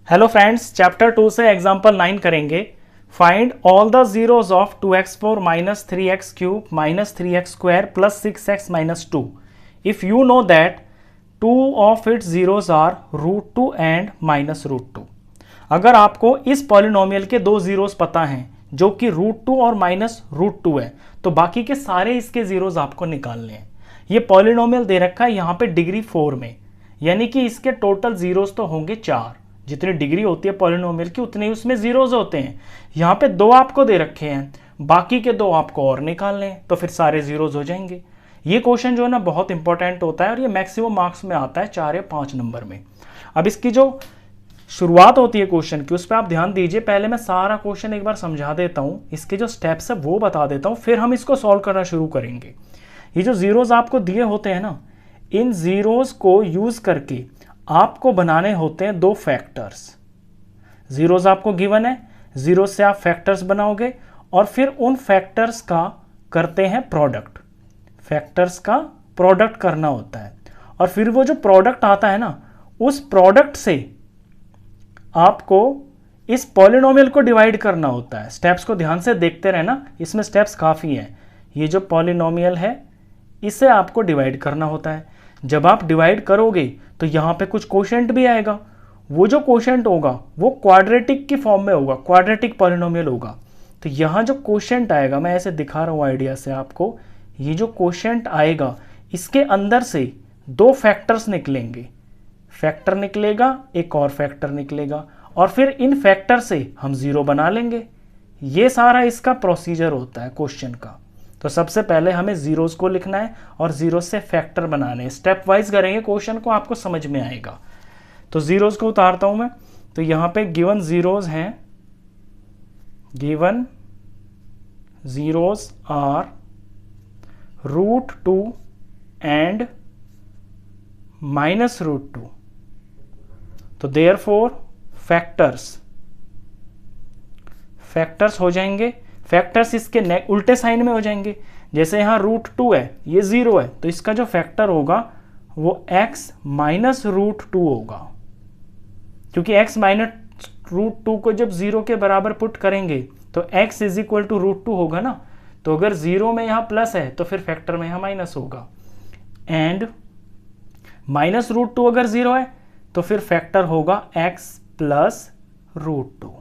Hello friends, chapter 2 से example 9 करेंगे। Find all the zeros of 2x4 minus 3x cube minus 3x square plus 6x minus 2 if you know that 2 of its zeros are √2 and minus √2। अगर आपको इस polynomial के दो zeros पता हैं जो कि √2 और माइनस √2 है, तो बाकी के सारे इसके जीरोज आपको निकालने हैं। ये पॉलिनोमियल दे रखा है यहाँ पे डिग्री 4 में, यानी कि इसके टोटल जीरोज तो होंगे 4। जितनी डिग्री होती है पॉलिनोमियल की उतने ही उसमें जीरोज होते हैं। यहाँ पे 2 आपको दे रखे हैं, बाकी के 2 आपको और निकालने हैं, तो फिर सारे जीरोज हो जाएंगे। ये क्वेश्चन जो है ना बहुत इंपॉर्टेंट होता है और ये मैक्सिमम मार्क्स में आता है 4 या 5 नंबर में। अब इसकी जो शुरुआत होती है क्वेश्चन की, उस पर आप ध्यान दीजिए। पहले मैं सारा क्वेश्चन एक बार समझा देता हूँ, इसके जो स्टेप्स है वो बता देता हूँ, फिर हम इसको सॉल्व करना शुरू करेंगे। ये जो जीरोज आपको दिए होते हैं ना, इन जीरोज को यूज करके आपको बनाने होते हैं 2 फैक्टर्स। जीरोज आपको गिवन है, जीरोज से आप फैक्टर्स बनाओगे और फिर उन फैक्टर्स का करते हैं प्रोडक्ट। फैक्टर्स का प्रोडक्ट करना होता है और फिर वो जो प्रोडक्ट आता है ना, उस प्रोडक्ट से आपको इस पॉलिनोमियल को डिवाइड करना होता है। स्टेप्स को ध्यान से देखते रहना, इसमें स्टेप्स काफ़ी हैं। ये जो पॉलिनोमियल है इसे आपको डिवाइड करना होता है। जब आप डिवाइड करोगे तो यहाँ पे कुछ कोशेंट भी आएगा। वो जो कोशेंट होगा वो क्वाड्रेटिक की फॉर्म में होगा, क्वाड्रेटिक पॉलिनोमियल होगा। तो यहाँ जो कोशेंट आएगा, मैं ऐसे दिखा रहा हूँ आइडिया से आपको, ये जो कोशेंट आएगा इसके अंदर से 2 फैक्टर्स निकलेंगे। फैक्टर निकलेगा, एक और फैक्टर निकलेगा और फिर इन फैक्टर से हम 0 बना लेंगे। ये सारा इसका प्रोसीजर होता है क्वेश्चन का। तो सबसे पहले हमें जीरोज को लिखना है और जीरो से फैक्टर बनाने हैं। स्टेप वाइज करेंगे क्वेश्चन को, आपको समझ में आएगा। तो जीरोज को उतारता हूं मैं। तो यहां पे गिवन जीरोज हैं, given zeros are √2 and minus √2। तो देयरफॉर फैक्टर्स हो जाएंगे। फैक्टर्स इसके उल्टे साइन में हो जाएंगे। जैसे यहाँ √2 है, ये 0 है, तो इसका जो फैक्टर होगा वो x माइनस √2 होगा। क्योंकि x माइनस √2 को जब 0 के बराबर पुट करेंगे तो x इज इक्वल टू √2 होगा ना। तो अगर 0 में यहाँ प्लस है तो फिर फैक्टर में यहाँ माइनस होगा। एंड माइनस √2 अगर 0 है तो फिर फैक्टर होगा x प्लस √2।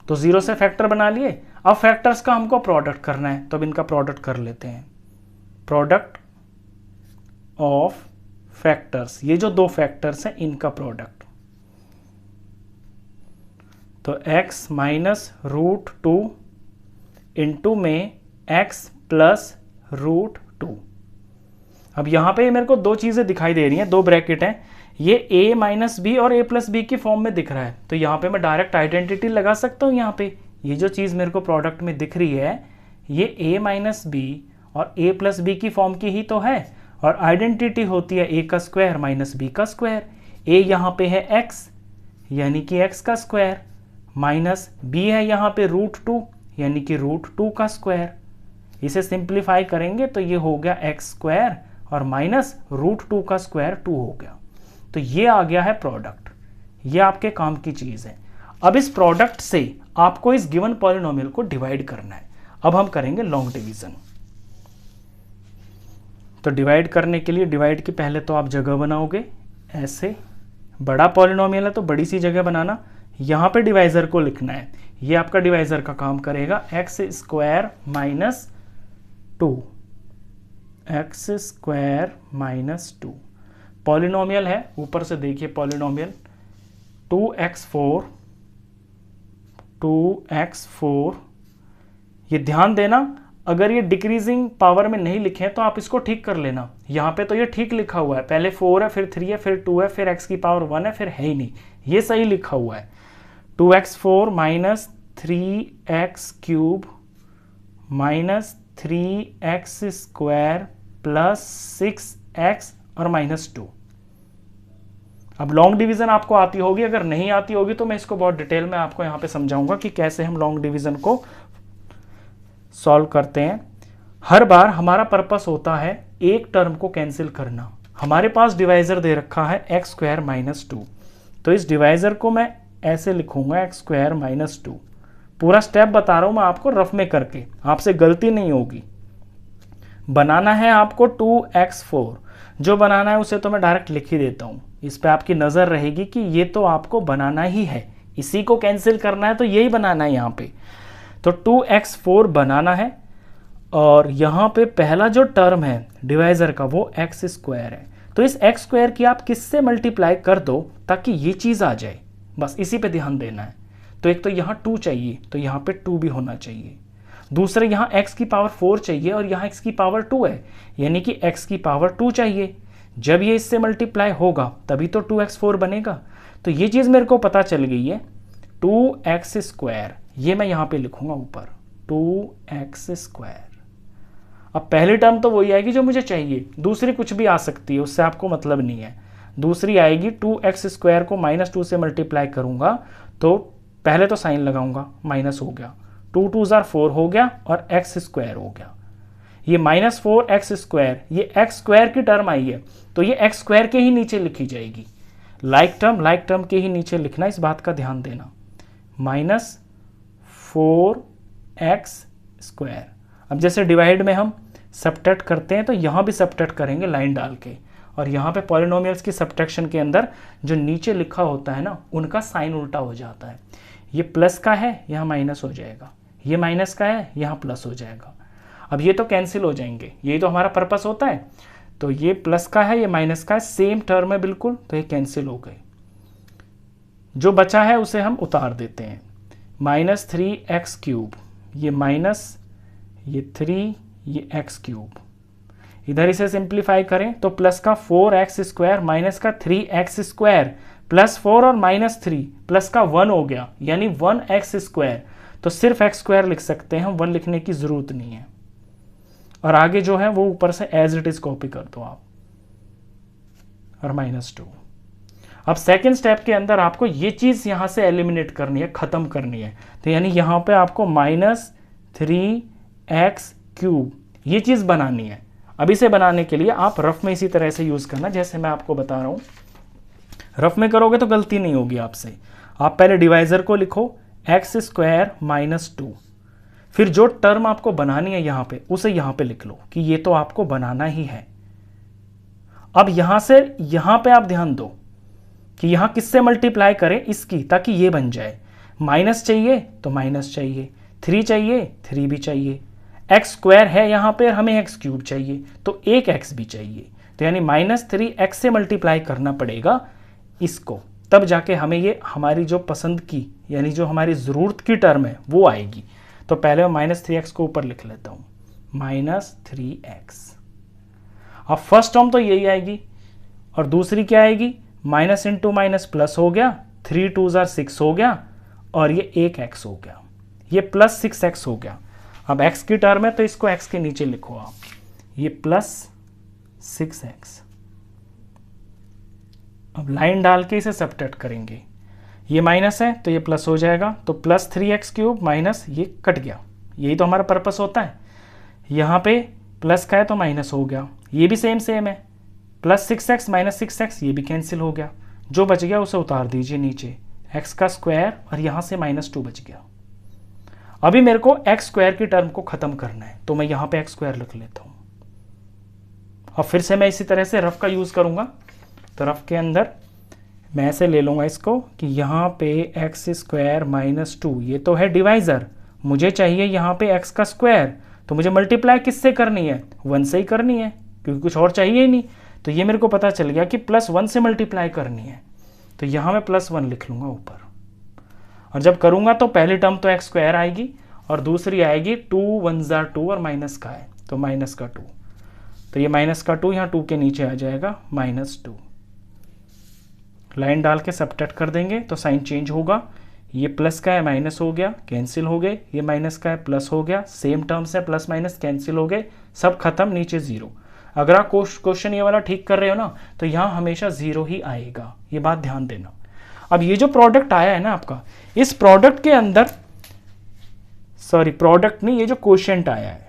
तो 0 से फैक्टर बना लिए। अब फैक्टर्स का हमको प्रोडक्ट करना है, तो अब इनका प्रोडक्ट कर लेते हैं। प्रोडक्ट ऑफ फैक्टर्स, ये जो 2 फैक्टर्स हैं इनका प्रोडक्ट। तो x माइनस √2 इंटू में x प्लस √2। अब यहां पे मेरे को 2 चीजें दिखाई दे रही हैं, 2 ब्रैकेट हैं। ये a माइनस बी और a प्लस बी की फॉर्म में दिख रहा है, तो यहाँ पे मैं डायरेक्ट आइडेंटिटी लगा सकता हूँ। यहाँ पे ये जो चीज़ मेरे को प्रोडक्ट में दिख रही है ये a माइनस बी और a प्लस बी की फॉर्म की ही तो है। और आइडेंटिटी होती है a का स्क्वायर माइनस b का स्क्वायर। a यहाँ पे है x यानी कि x का स्क्वायर, माइनस b है यहाँ पे √2 यानी कि √2 का स्क्वायर। इसे सिंप्लीफाई करेंगे तो ये हो गया x स्क्वायर और माइनस √2 का स्क्वायर 2 हो गया। तो ये आ गया है प्रोडक्ट। ये आपके काम की चीज है। अब इस प्रोडक्ट से आपको इस गिवन पॉलिनोमियल को डिवाइड करना है। अब हम करेंगे लॉन्ग डिवीजन। तो डिवाइड करने के लिए डिवाइड की पहले तो आप जगह बनाओगे ऐसे। बड़ा पॉलिनोमियल है तो बड़ी सी जगह बनाना। यहां पे डिवाइजर को लिखना है, ये आपका डिवाइजर का काम करेगा। x square minus 2, x square minus 2 polynomial है। ऊपर से देखिए पॉलिनोमियल 2x4। ये ध्यान देना, अगर ये डिक्रीजिंग पावर में नहीं लिखे तो आप इसको ठीक कर लेना। यहाँ पे तो ये ठीक लिखा हुआ है, पहले 4 है फिर 3 है फिर 2 है फिर x की पावर 1 है फिर है ही नहीं, ये सही लिखा हुआ है। 2x4 minus 3x cube minus 3x square plus 6x और माइनस 2। अब लॉन्ग डिवीजन आपको आती होगी, अगर नहीं आती होगी तो मैं इसको बहुत डिटेल में आपको यहाँ पे समझाऊंगा कि कैसे हम लॉन्ग डिवीजन को सॉल्व करते हैं। हर बार हमारा पर्पस होता है एक टर्म को कैंसिल करना। हमारे पास डिवाइजर दे रखा है x स्क्वायर माइनस 2, तो इस डिवाइज़र को मैं ऐसे लिखूंगा एक्स स्क्वायर माइनस 2। पूरा स्टेप बता रहा हूँ मैं आपको रफ में करके, आपसे गलती नहीं होगी। बनाना है आपको 2x4, जो बनाना है उसे तो मैं डायरेक्ट लिख ही देता हूँ, इस पे आपकी नज़र रहेगी कि ये तो आपको बनाना ही है, इसी को कैंसिल करना है तो यही बनाना है यहाँ पे। तो 2x4 बनाना है, और यहाँ पे पहला जो टर्म है डिवाइज़र का वो एक्स स्क्वायर है, तो इस एक्स स्क्वायर की आप किससे मल्टीप्लाई कर दो ताकि ये चीज़ आ जाए, बस इसी पे ध्यान देना है। तो एक तो यहाँ 2 चाहिए, तो यहाँ पे 2 भी होना चाहिए। दूसरे यहाँ x की पावर 4 चाहिए और यहाँ x की पावर 2 है, यानी कि x की पावर 2 चाहिए। जब ये इससे मल्टीप्लाई होगा तभी तो 2x4 बनेगा। तो ये चीज़ मेरे को पता चल गई है, 2x स्क्वायर, ये मैं यहाँ पे लिखूंगा ऊपर 2x स्क्वायर। अब पहली टर्म तो वही आएगी जो मुझे चाहिए, दूसरी कुछ भी आ सकती है, उससे आपको मतलब नहीं है। दूसरी आएगी 2x स्क्वायर को -2 से मल्टीप्लाई करूंगा, तो पहले तो साइन लगाऊंगा, माइनस हो गया, 2 2 जार 4 हो गया और x स्क्वायर हो गया। ये -4x स्क्वायर, ये x स्क्वायर की टर्म आई है, तो ये x स्क्वायर के ही नीचे लिखी जाएगी। लाइक टर्म के ही नीचे लिखना, इस बात का ध्यान देना। -4x square. अब जैसे डिवाइड में हम सब्ट्रैक्ट करते हैं तो यहाँ भी सब्ट्रैक्ट करेंगे लाइन डाल के, और यहाँ पे पॉलिनोमियल्स की सब्ट्रैक्शन के अंदर जो नीचे लिखा होता है ना, उनका साइन उल्टा हो जाता है। ये प्लस का है, यहाँ माइनस हो जाएगा, ये माइनस का है, यहाँ प्लस हो जाएगा। अब ये तो कैंसिल हो जाएंगे, यही तो हमारा पर्पस होता है। तो ये प्लस का है, ये माइनस का है, सेम टर्म है बिल्कुल, तो ये कैंसिल हो गए। जो बचा है उसे हम उतार देते हैं, -3x³, ये माइनस, ये 3, ये x क्यूब। इधर इसे सिंप्लीफाई करें तो प्लस का 4x स्क्वायर माइनस का 3x स्क्वायर, +4 और -3 प्लस का 1 हो गया, यानी 1x स्क्वायर। तो सिर्फ x स्क्वायर लिख सकते हैं, 1 लिखने की जरूरत नहीं है। और आगे जो है वो ऊपर से एज इट इज कॉपी कर दो आप, और -2। अब सेकेंड स्टेप के अंदर आपको ये चीज यहां से एलिमिनेट करनी है, खत्म करनी है। तो यानी यहां पे आपको -3x³ ये चीज बनानी है। अब इसे बनाने के लिए आप रफ में इसी तरह से यूज करना, जैसे मैं आपको बता रहा हूं। रफ में करोगे तो गलती नहीं होगी आपसे। आप पहले डिवाइजर को लिखो x² -2, फिर जो टर्म आपको बनानी है यहां पे उसे यहां पे लिख लो कि ये तो आपको बनाना ही है। अब यहां से यहां पे आप ध्यान दो कि यहां किससे मल्टीप्लाई करें, इसकी, ताकि ये बन जाए। माइनस चाहिए तो माइनस चाहिए, 3 चाहिए 3 भी चाहिए, एक्स स्क्वायर है यहां पे, हमें x³ चाहिए, तो एक x भी चाहिए। तो यानी -3x से मल्टीप्लाई करना पड़ेगा इसको, तब जाके हमें ये हमारी जो पसंद की, यानी जो हमारी ज़रूरत की टर्म है वो आएगी। तो पहले मैं -3x को ऊपर लिख लेता हूँ, -3x। अब फर्स्ट टर्म तो यही आएगी, और दूसरी क्या आएगी, माइनस इंटू माइनस प्लस हो गया, 3 2 जार 6 हो गया, और ये एक x हो गया, ये +6x हो गया। अब x की टर्म है तो इसको x के नीचे लिखो आप, ये +6x। अब लाइन डाल के इसे सब्ट्रैक्ट करेंगे, ये माइनस है तो ये प्लस हो जाएगा, तो +3x³ माइनस ये कट गया, यही तो हमारा पर्पस होता है। यहाँ पे प्लस का है तो माइनस हो गया, ये भी सेम है, +6x -6x, ये भी कैंसिल हो गया। जो बच गया उसे उतार दीजिए नीचे, x का स्क्वायर, और यहाँ से -2 बच गया। अभी मेरे को x स्क्वायर की टर्म को खत्म करना है, तो मैं यहाँ पे x स्क्वायर लिख लेता हूँ। और फिर से मैं इसी तरह से रफ का यूज करूंगा। तो रफ के अंदर मैं ऐसे ले लूंगा इसको कि यहाँ पे x² -2, ये तो है डिवाइजर, मुझे चाहिए यहाँ पे x का स्क्वायर, तो मुझे मल्टीप्लाई किससे करनी है, 1 से ही करनी है, क्योंकि कुछ और चाहिए ही नहीं। तो ये मेरे को पता चल गया कि +1 से मल्टीप्लाई करनी है, तो यहाँ मैं +1 लिख लूंगा ऊपर। और जब करूंगा तो पहली टर्म तो x² आएगी, और दूसरी आएगी 2 1 जार 2, और माइनस का है तो माइनस का 2, तो ये माइनस का 2 यहाँ 2 के नीचे आ जाएगा, -2। लाइन डाल के सब्ट्रैक्ट कर देंगे तो साइन चेंज होगा, ये प्लस का है माइनस हो गया, कैंसिल हो गए, ये माइनस का है प्लस हो गया, सेम टर्म्स है, प्लस माइनस कैंसिल हो गए, सब खत्म, नीचे 0। अगर आप क्वेश्चन ये वाला ठीक कर रहे हो ना, तो यहाँ हमेशा 0 ही आएगा, ये बात ध्यान देना। अब ये जो प्रोडक्ट आया है ना आपका, इस प्रोडक्ट के अंदर, सॉरी प्रोडक्ट नहीं, ये जो क्वोशिएंट आया है,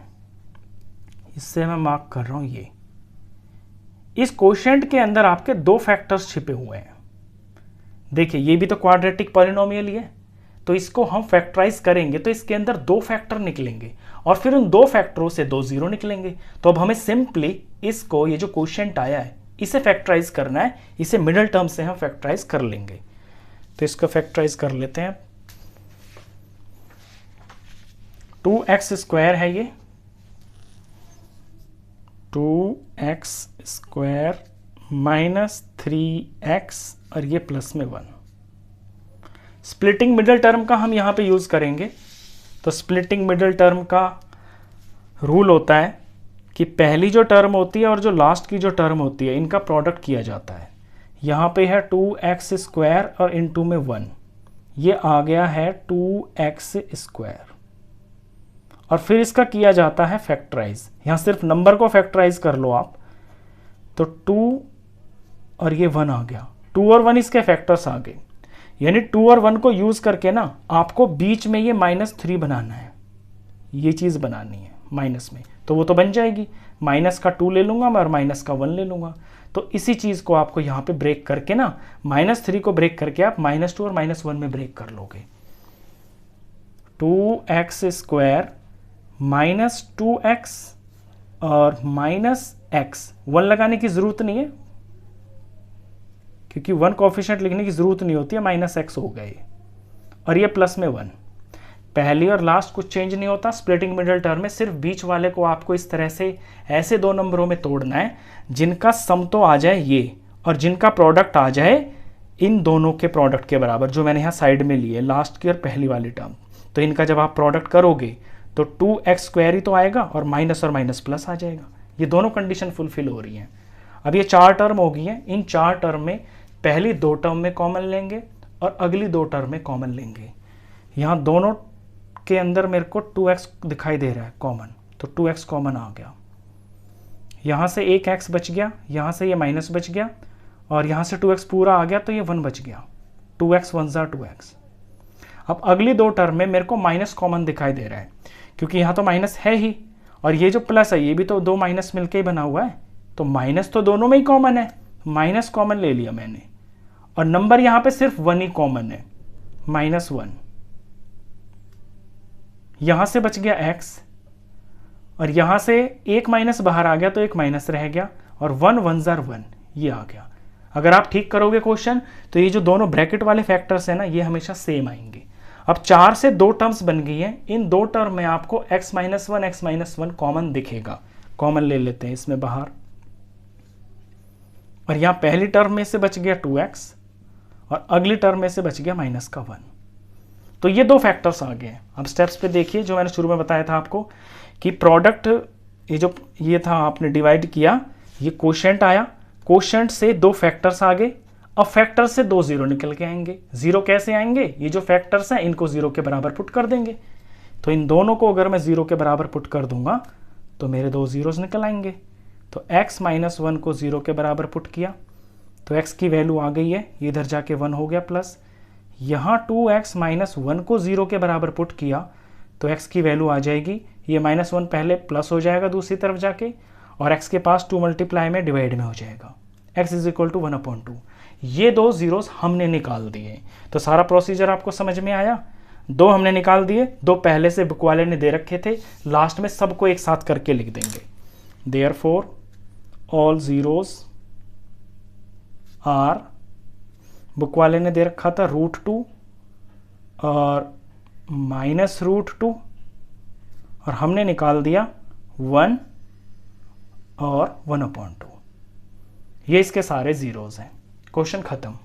इससे मैं मार्क कर रहा हूं, ये इस क्वोशिएंट के अंदर आपके 2 फैक्टर्स छिपे हुए हैं। देखिए ये भी तो क्वाड्रेटिक पॉलिनोमियल ही है, तो इसको हम फैक्टराइज करेंगे तो इसके अंदर 2 फैक्टर निकलेंगे और फिर उन 2 फैक्टरों से 2 जीरो निकलेंगे। तो अब हमें सिंपली इसको, ये जो क्वोशिएंट आया है इसे फैक्टराइज करना है, इसे मिडिल टर्म से हम फैक्टराइज कर लेंगे। तो इसको फैक्टराइज कर लेते हैं। 2x स्क्वायर है ये, 2x स्क्वायर माइनस 3x और ये प्लस में 1। स्प्लिटिंग मिडिल टर्म का हम यहाँ पे यूज़ करेंगे। तो स्प्लिटिंग मिडिल टर्म का रूल होता है कि पहली जो टर्म होती है और जो लास्ट की जो टर्म होती है इनका प्रोडक्ट किया जाता है। यहाँ पे है 2x स्क्वायर और इनटू में 1, ये आ गया है 2x स्क्वायर और फिर इसका किया जाता है फैक्टराइज। यहाँ सिर्फ नंबर को फैक्टराइज कर लो आप, तो 2 और ये 1 आ गया, 2 और 1 इसके फैक्टर्स आ गए। यानी 2 और 1 को यूज करके ना आपको बीच में ये -3 बनाना है, ये चीज़ बनानी है माइनस में, तो वो तो बन जाएगी। माइनस का 2 ले लूंगा मैं और माइनस का 1 ले लूंगा। तो इसी चीज़ को आपको यहाँ पे ब्रेक करके ना -3 को ब्रेक करके आप -2 और -1 में ब्रेक कर लोगे। 2x स्क्वायर माइनस 2x और माइनस x, 1 लगाने की ज़रूरत नहीं है क्योंकि 1 कोफिशिएंट लिखने की ज़रूरत नहीं होती है, -x हो गए और ये प्लस में 1। पहली और लास्ट कुछ चेंज नहीं होता स्प्लिटिंग मिडिल टर्म में, सिर्फ बीच वाले को आपको इस तरह से ऐसे 2 नंबरों में तोड़ना है जिनका सम तो आ जाए ये और जिनका प्रोडक्ट आ जाए इन दोनों के प्रोडक्ट के बराबर, जो मैंने यहाँ साइड में लिए लास्ट की और पहली वाली टर्म। तो इनका जब आप प्रोडक्ट करोगे तो 2x स्क्वायर ही तो आएगा और माइनस प्लस आ जाएगा। ये दोनों कंडीशन फुलफिल हो रही हैं। अब ये 4 टर्म हो गई हैं। इन 4 टर्म में पहली 2 टर्म में कॉमन लेंगे और अगली 2 टर्म में कॉमन लेंगे। यहाँ दोनों के अंदर मेरे को 2x दिखाई दे रहा है कॉमन, तो 2x कॉमन आ गया। यहाँ से एक x बच गया, यहाँ से ये माइनस बच गया और यहाँ से 2x पूरा आ गया तो ये 1 बच गया। 2x 1 ज़ा 2x। अब अगली 2 टर्म में मेरे को माइनस कॉमन दिखाई दे रहा है क्योंकि यहाँ तो माइनस है ही और ये जो प्लस है ये भी तो 2 माइनस मिलके ही बना हुआ है, तो माइनस तो दोनों में ही कॉमन है, माइनस कॉमन ले लिया मैंने और नंबर यहाँ पे सिर्फ 1 ही कॉमन है, -1। यहाँ से बच गया x और यहाँ से एक माइनस बाहर आ गया तो एक माइनस रह गया और 1 1 ज़ा 1 ये आ गया। अगर आप ठीक करोगे क्वेश्चन तो ये जो दोनों ब्रैकेट वाले फैक्टर्स हैं ना ये हमेशा सेम आएंगे। अब 4 से 2 टर्म्स बन गई हैं, इन 2 टर्म में आपको x - 1 कॉमन दिखेगा। कॉमन ले लेते हैं इसमें बाहर और यहाँ पहली टर्म में से बच गया 2x और अगली टर्म में से बच गया -1। तो ये 2 फैक्टर्स आ गए हैं। अब स्टेप्स पे देखिए, जो मैंने शुरू में बताया था आपको कि प्रोडक्ट ये था आपने डिवाइड किया, ये क्वोशिएंट आया, क्वोशिएंट से 2 फैक्टर्स आ गए। अब फैक्टर से 2 जीरो निकल के आएंगे। जीरो कैसे आएंगे? ये जो फैक्टर्स हैं इनको 0 के बराबर पुट कर देंगे। तो इन दोनों को अगर मैं 0 के बराबर पुट कर दूंगा तो मेरे 2 जीरोस निकल आएंगे। तो x - 1 को 0 के बराबर पुट किया तो x की वैल्यू आ गई है, ये इधर जाके 1 हो गया प्लस। यहाँ 2x - 1 को 0 के बराबर पुट किया तो x की वैल्यू आ जाएगी, ये -1 पहले प्लस हो जाएगा दूसरी तरफ जाके और x के पास 2 मल्टीप्लाई में डिवाइड में हो जाएगा, x = 1/2। ये 2 जीरोस हमने निकाल दिए। तो सारा प्रोसीजर आपको समझ में आया। 2 हमने निकाल दिए, 2 पहले से बुक वाले ने दे रखे थे, लास्ट में सबको एक साथ करके लिख देंगे। Therefore all zeros are, book वाले ने दे रखा था √2 और -√2 और हमने निकाल दिया 1 और 1/2। ये इसके सारे जीरोस हैं। क्वेश्चन खत्म।